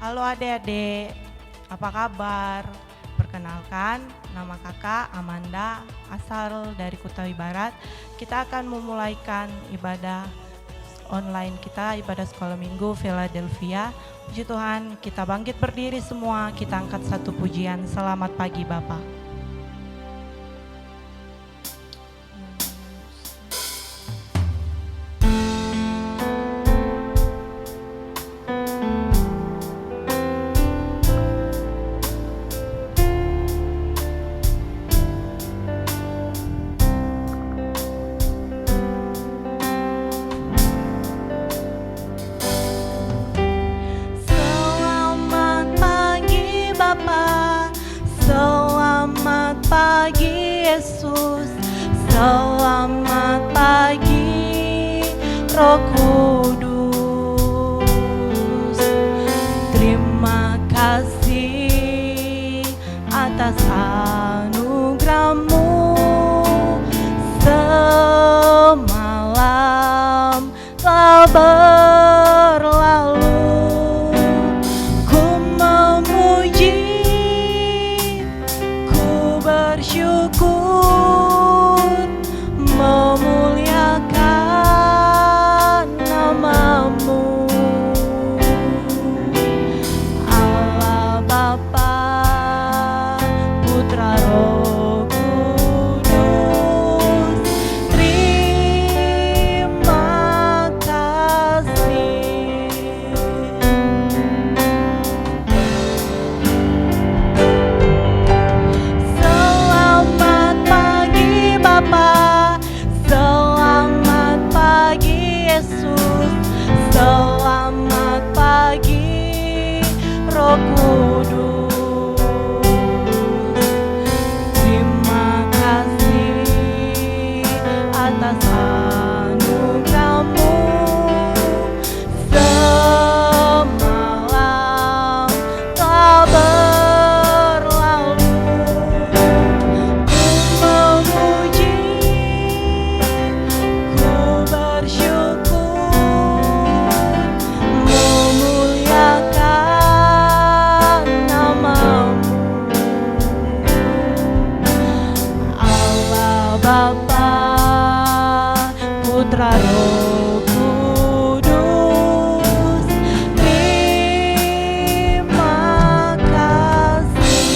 Halo adik-adik, apa kabar? Perkenalkan, nama kakak Amanda, asal dari Kutawi Barat. Kita akan memulaikan ibadah online kita, ibadah sekolah minggu Philadelphia. Puji Tuhan, kita bangkit berdiri semua, kita angkat satu pujian. Selamat pagi Bapak. Selamat pagi Yesus, selamat pagi Roh Kudus. Terima kasih atas anugerah-Mu. Semalam telah berlalu, ku memuji, bersyukur, memuliakan nama-Mu. Allah Bapa, Putra, Roh Kudus, terima kasih. Selamat pagi Bapa, selamat pagi Yesus, selamat pagi Roh Kudus. Terima kasih atas anugerah-Mu. Semalam telah berlalu, ku memuji, ku bersyukur, memuliakan nama-Mu. Allah Bapa, Putra, Roh Kudus, terima kasih.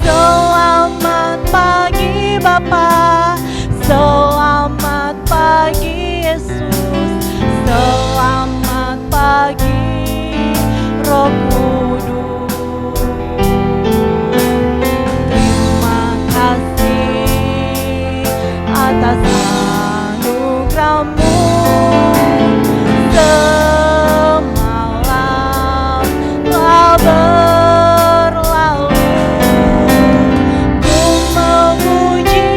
Selamat pagi Bapa, selamat pagi Yesus, selamat pagi Roh Kudus. Terima kasih atas anugerah-Mu. Semalam telah berlalu, ku memuji,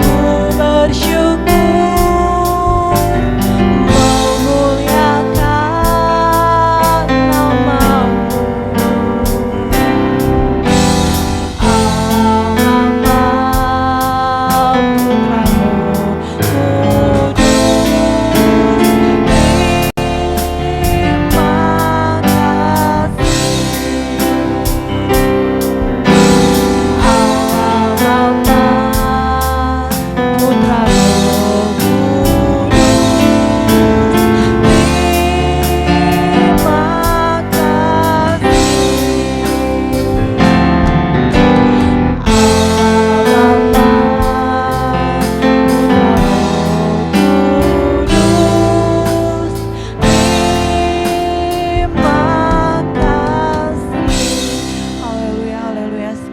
ku bersyukur, memuliakan nama-Mu. Allah Bapa, Putra, Roh Kudus, terima kasih. Allah Bapa, Putra,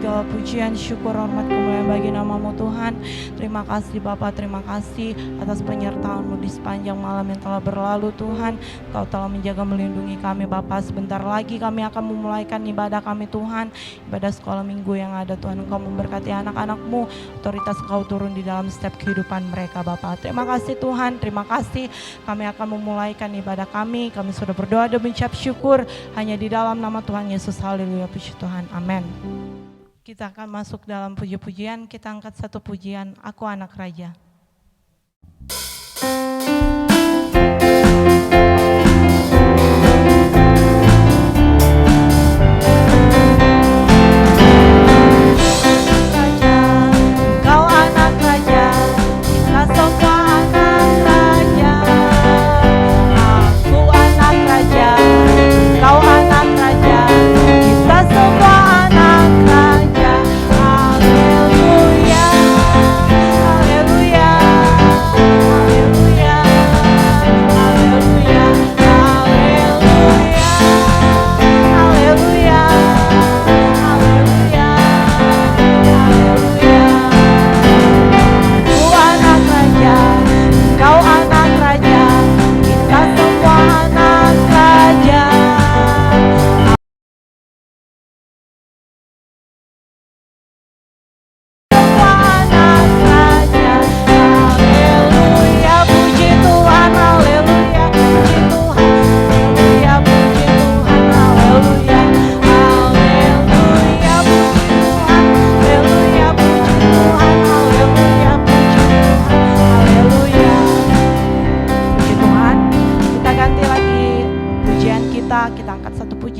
Roh pujian, syukur, hormat, kemuliaan bagi nama-Mu Tuhan. Terima kasih Bapa, terima kasih atas penyertaan-Mu di sepanjang malam yang telah berlalu Tuhan. Kau telah menjaga melindungi kami Bapa. Sebentar lagi kami akan memulaikan ibadah kami Tuhan, ibadah sekolah minggu yang ada Tuhan. Engkau memberkati anak-anak-Mu, otoritas Engkau turun di dalam setiap kehidupan mereka Bapa. Terima kasih Tuhan, terima kasih. Kami akan memulaikan ibadah kami. Kami sudah berdoa dan mengucap syukur hanya di dalam nama Tuhan Yesus. Haleluya, puji Tuhan, amin. Kita akan masuk dalam puji-pujian. Kita angkat satu pujian, Aku Anak Raja.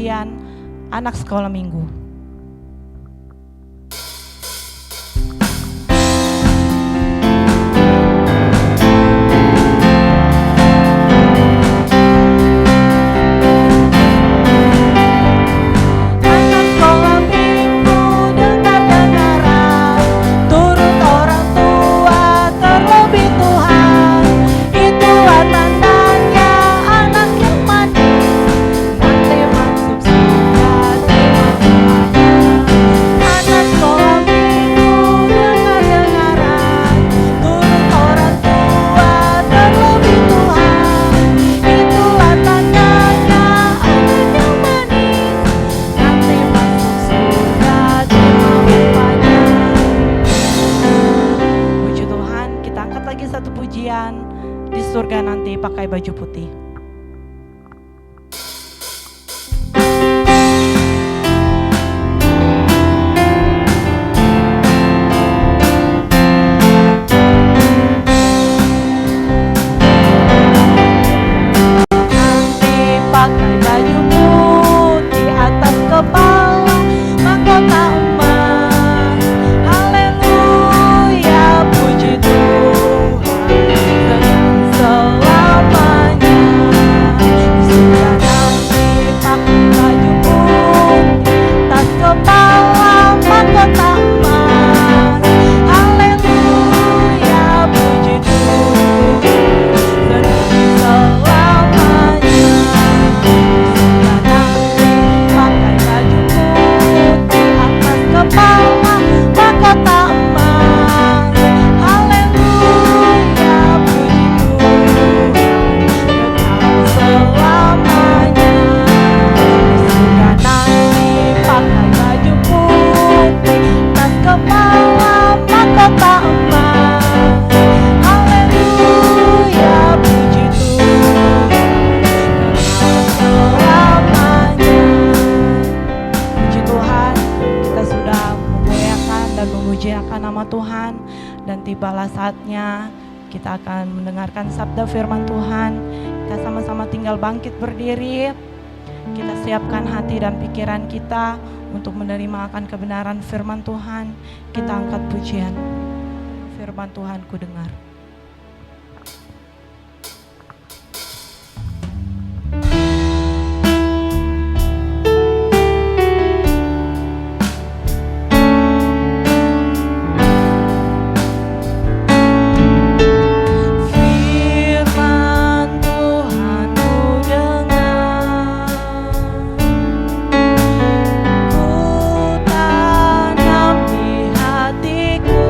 pujian anak sekolah minggu. Di surga nanti pakai baju putih. Nanti pakai baju putih atas kepala mahkota emas. Haleluya, puji Tuhan. Selamanya di surga nanti pakai baju putih tas kepala mahkota emas. Haleluya, puji Tuhan selamanya. Di surga nanti pakai baju putih atas kepala mahkota emas. Haleluya, puji selamanya. Di surga nanti pakai baju putih tas kepala mahkota emas. Haleluya, puji selamanya. Puji Tuhan, kita sudah memuliakan dan memujiakan nama Tuhan, dan tibalah saatnya kita akan mendengarkan sabda firman Tuhan. Kita sama-sama tinggal bangkit berdiri. Kita siapkan hati dan pikiran kita untuk menerima akan kebenaran firman Tuhan. Kita angkat pujian. Firman Tuhan ku dengar. Firman Tuhan ku dengar, ku tanam di hatiku.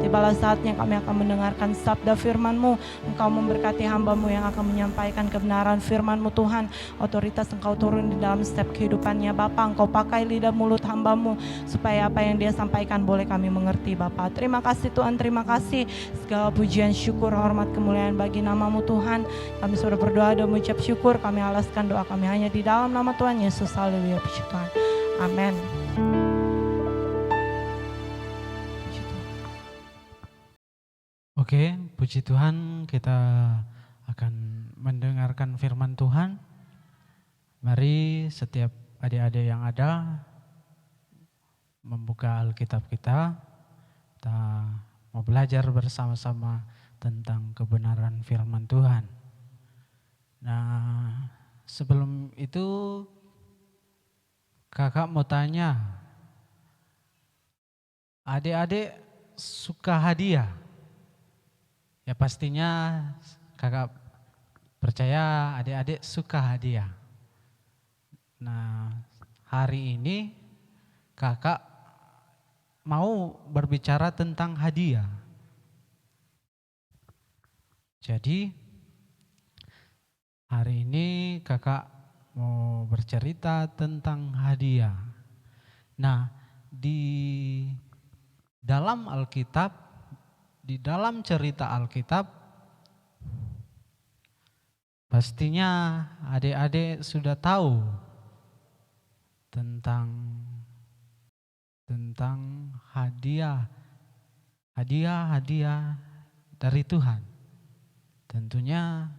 Tibalah saatnya kami akan mendengarkan sabda firman-Mu. Engkau memberkati hamba-Mu yang akan menyampaikan kebenaran firman-Mu Tuhan. Otoritas Engkau turun di dalam setiap kehidupannya Bapa. Engkau pakai lidah mulut hamba-Mu supaya apa yang dia sampaikan boleh kami mengerti Bapa. Terima kasih Tuhan, terima kasih. Segala pujian, syukur, hormat, kemuliaan bagi nama-Mu Tuhan. Kami sudah berdoa dan mengucap syukur. Kami alaskan doa kami hanya di dalam nama Tuhan Yesus. Haleluya, puji Tuhan. Amin. Oke, puji Tuhan, kita akan mendengarkan firman Tuhan. Mari setiap adik-adik yang ada membuka Alkitab kita mau belajar bersama-sama tentang kebenaran firman Tuhan. Nah, sebelum itu kakak mau tanya, adik-adik suka hadiah? Ya pastinya kakak percaya adik-adik suka hadiah. Nah, hari ini kakak mau berbicara tentang hadiah. Jadi hari ini kakak mau bercerita tentang hadiah. Nah, di dalam Alkitab, di dalam cerita Alkitab, pastinya adik-adik sudah tahu tentang hadiah dari Tuhan. Tentunya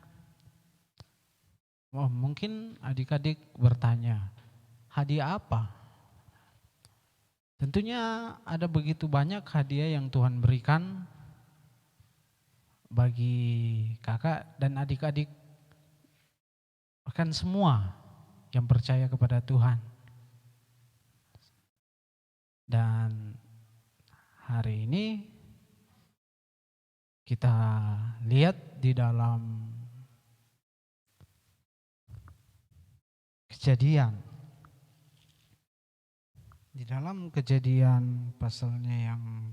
mungkin adik-adik bertanya, hadiah apa? Tentunya ada begitu banyak hadiah yang Tuhan berikan bagi kakak dan adik-adik, bahkan semua yang percaya kepada Tuhan. Dan hari ini kita lihat di dalam Kejadian. Di dalam Kejadian pasalnya yang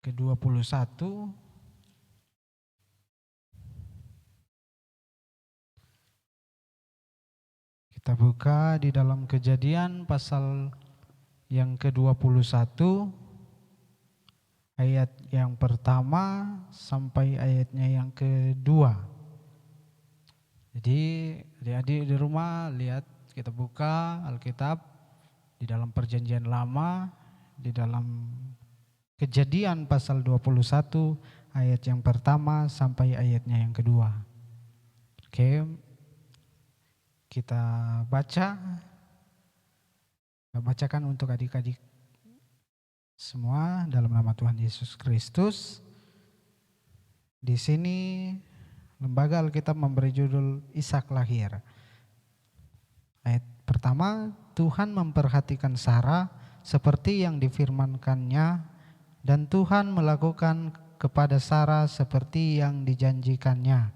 ke-21 kita buka di dalam Kejadian pasal yang ke-21 ayat yang pertama sampai ayatnya yang kedua. Jadi adik-adik di rumah lihat, kita buka Alkitab di dalam Perjanjian Lama, di dalam Kejadian pasal 21 ayat yang pertama sampai ayatnya yang kedua. Oke, kita bacakan untuk adik-adik semua dalam nama Tuhan Yesus Kristus. Di sini Lembaga Alkitab memberi judul Ishak lahir. Ayat pertama, Tuhan memperhatikan Sarah seperti yang difirmankannya, dan Tuhan melakukan kepada Sarah seperti yang dijanjikannya.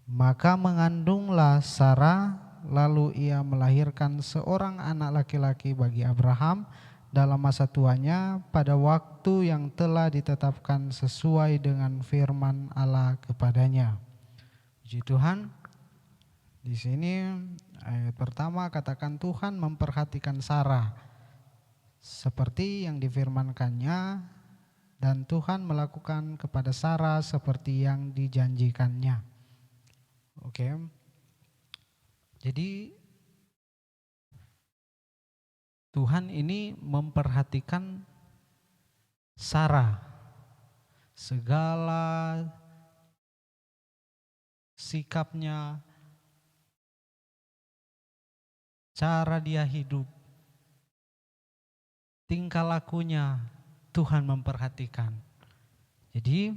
Maka mengandunglah Sarah, lalu ia melahirkan seorang anak laki-laki bagi Abraham dalam masa tuanya pada waktu yang telah ditetapkan sesuai dengan firman Allah kepadanya. Puji Tuhan. Di sini ayat pertama katakan Tuhan memperhatikan Sarah seperti yang difirmankannya, dan Tuhan melakukan kepada Sarah seperti yang dijanjikannya. Oke. Jadi Tuhan ini memperhatikan Sarah, segala sikapnya, cara dia hidup, tingkah lakunya, Tuhan memperhatikan. Jadi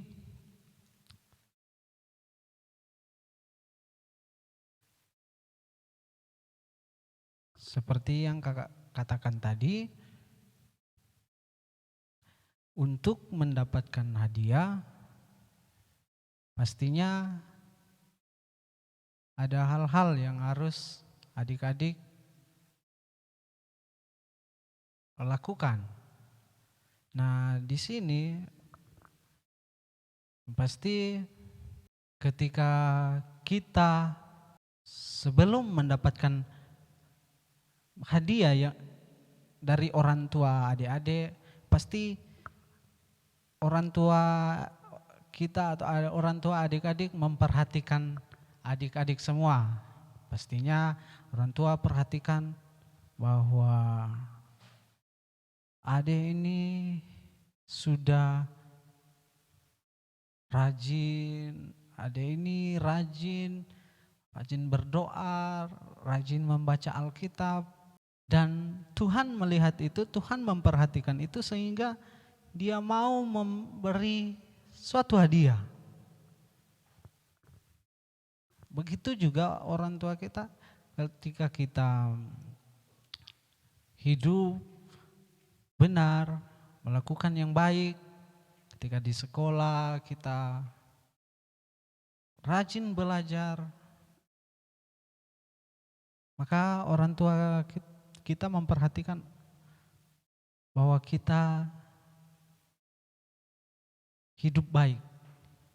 seperti yang kakak katakan tadi, untuk mendapatkan hadiah pastinya ada hal-hal yang harus adik-adik lakukan. Nah, di sini Pasti ketika kita sebelum mendapatkan hadiah ya dari orang tua adik-adik, pasti orang tua kita atau orang tua adik-adik memperhatikan adik-adik semua. Pastinya orang tua perhatikan bahwa adik ini sudah rajin, adik ini rajin berdoa, rajin membaca Alkitab. Dan Tuhan melihat itu, Tuhan memperhatikan itu sehingga Dia mau memberi suatu hadiah. Begitu juga orang tua kita ketika kita hidup benar, melakukan yang baik, ketika di sekolah kita rajin belajar, maka orang tua kita memperhatikan bahwa kita hidup baik,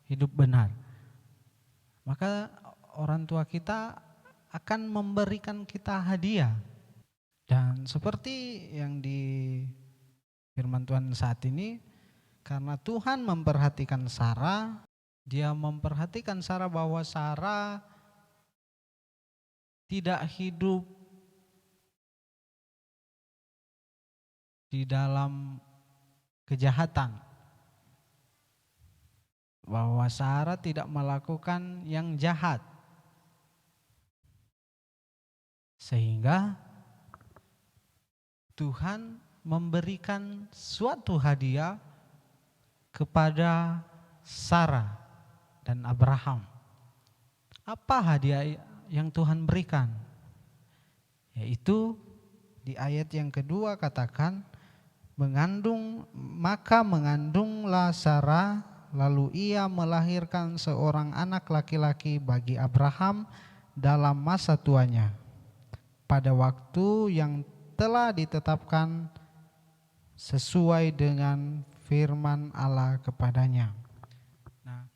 hidup benar. Maka orang tua kita akan memberikan kita hadiah. Dan seperti yang di firman Tuhan saat ini, karena Tuhan memperhatikan Sarah, Dia memperhatikan Sarah bahwa Sarah tidak hidup di dalam kejahatan, bahwa Sarah tidak melakukan yang jahat, sehingga Tuhan memberikan suatu hadiah kepada Sarah dan Abraham. Apa hadiah yang Tuhan berikan? Yaitu di ayat yang kedua katakan, maka mengandunglah Sarah, lalu ia melahirkan seorang anak laki-laki bagi Abraham dalam masa tuanya, pada waktu yang telah ditetapkan sesuai dengan firman Allah kepadanya. Nah,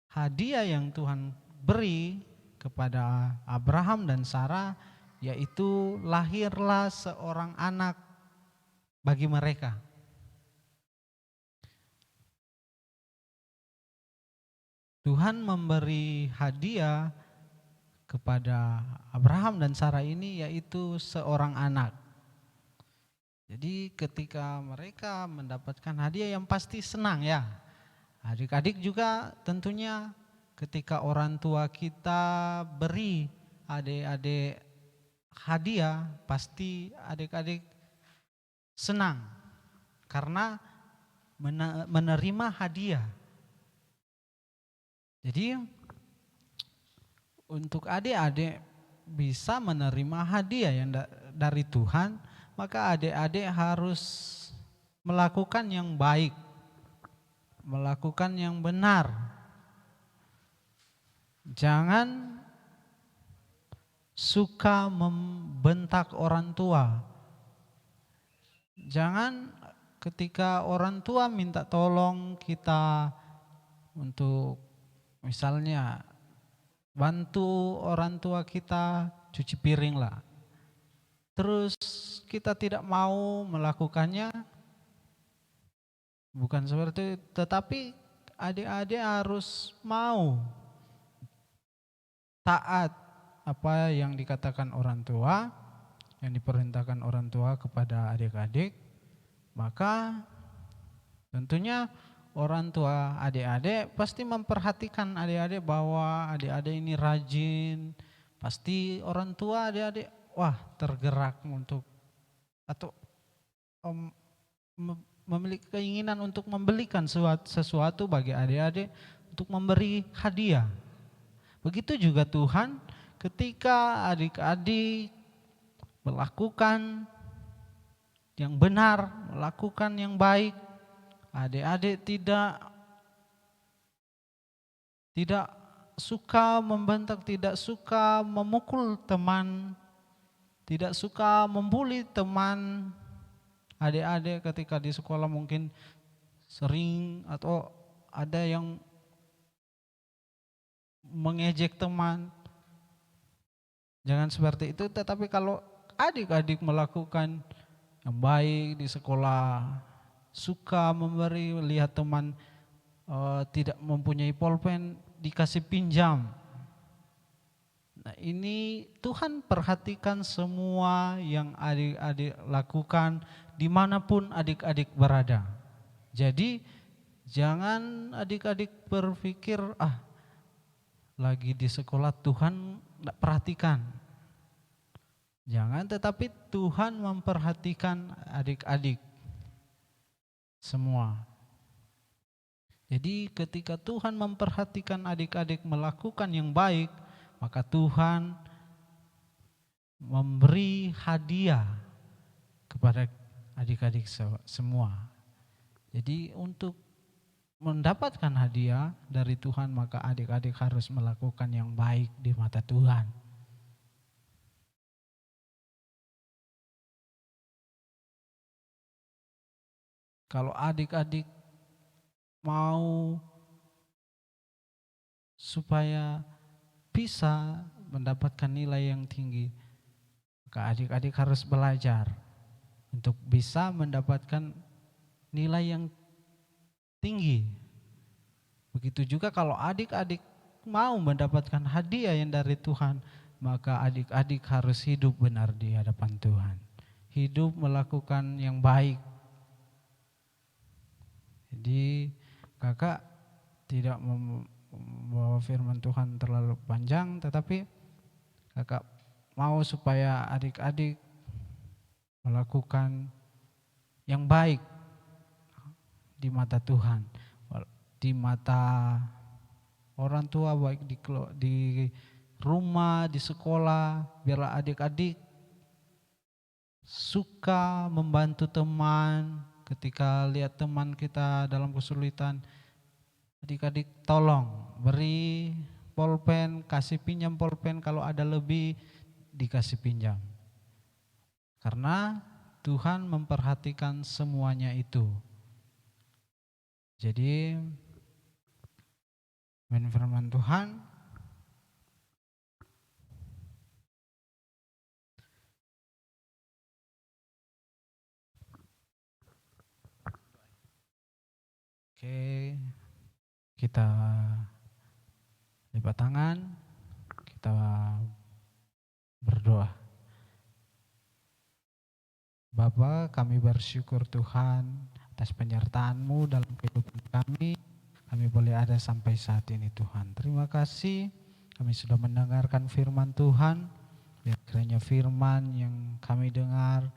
hadiah yang Tuhan beri kepada Abraham dan Sarah yaitu lahirlah seorang anak bagi mereka. Tuhan memberi hadiah kepada Abraham dan Sarah ini yaitu seorang anak. Jadi ketika mereka mendapatkan hadiah yang pasti senang ya. Adik-adik juga tentunya ketika orang tua kita beri adik-adik hadiah, pasti adik-adik senang karena menerima hadiah. Jadi untuk adik-adik bisa menerima hadiah yang dari Tuhan, maka adik-adik harus melakukan yang baik, melakukan yang benar. Jangan suka membentak orang tua. Jangan ketika orang tua minta tolong kita untuk misalnya bantu orang tua kita cuci piring lah. Terus kita tidak mau melakukannya, bukan seperti itu, tetapi adik-adik harus mau taat apa yang dikatakan orang tua, yang diperintahkan orang tua kepada adik-adik. Maka tentunya orang tua adik-adik pasti memperhatikan adik-adik bahwa adik-adik ini rajin. Pasti orang tua adik-adik tergerak untuk atau memiliki keinginan untuk membelikan sesuatu bagi adik-adik untuk memberi hadiah. Begitu juga Tuhan ketika adik-adik melakukan yang benar, melakukan yang baik, adik-adik tidak suka membentak, tidak suka memukul teman, tidak suka membuli teman. Adik-adik ketika di sekolah mungkin sering atau ada yang mengejek teman. Jangan seperti itu, tetapi kalau adik-adik melakukan yang baik di sekolah, suka memberi, lihat teman tidak mempunyai pulpen, dikasih pinjam. Nah, ini Tuhan perhatikan semua yang adik-adik lakukan dimanapun adik-adik berada. Jadi jangan adik-adik berpikir lagi di sekolah Tuhan tidak perhatikan. Jangan, tetapi Tuhan memperhatikan adik-adik semua. Jadi ketika Tuhan memperhatikan adik-adik melakukan yang baik, maka Tuhan memberi hadiah kepada adik-adik semua. Jadi untuk mendapatkan hadiah dari Tuhan, maka adik-adik harus melakukan yang baik di mata Tuhan. Kalau adik-adik mau supaya bisa mendapatkan nilai yang tinggi, maka adik-adik harus belajar untuk bisa mendapatkan nilai yang tinggi. Begitu juga kalau adik-adik mau mendapatkan hadiah yang dari Tuhan, maka adik-adik harus hidup benar di hadapan Tuhan. Hidup melakukan yang baik. Jadi kakak tidak membawa firman Tuhan terlalu panjang, tetapi kakak mau supaya adik-adik melakukan yang baik di mata Tuhan, di mata orang tua, baik di rumah, di sekolah. Biarlah adik-adik suka membantu teman. Ketika lihat teman kita dalam kesulitan, adik-adik tolong beri pulpen, kasih pinjam pulpen, kalau ada lebih dikasih pinjam. Karena Tuhan memperhatikan semuanya itu. Jadi firman Tuhan kita lipat tangan, kita berdoa. Bapa, kami bersyukur Tuhan atas penyertaan-Mu dalam kehidupan kami. Kami boleh ada sampai saat ini Tuhan. Terima kasih kami sudah mendengarkan firman Tuhan. Biar kiranya firman yang kami dengar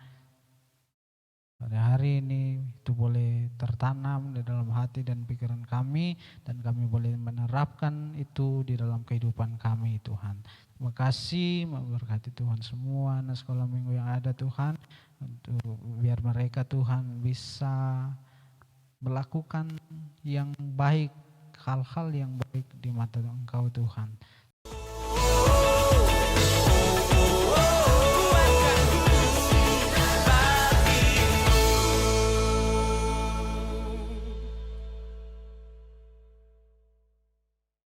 pada hari ini itu boleh tertanam di dalam hati dan pikiran kami, dan kami boleh menerapkan itu di dalam kehidupan kami Tuhan. Terima kasih, memberkati Tuhan semua anak sekolah minggu yang ada Tuhan, untuk biar mereka Tuhan bisa melakukan yang baik, hal-hal yang baik di mata Engkau Tuhan.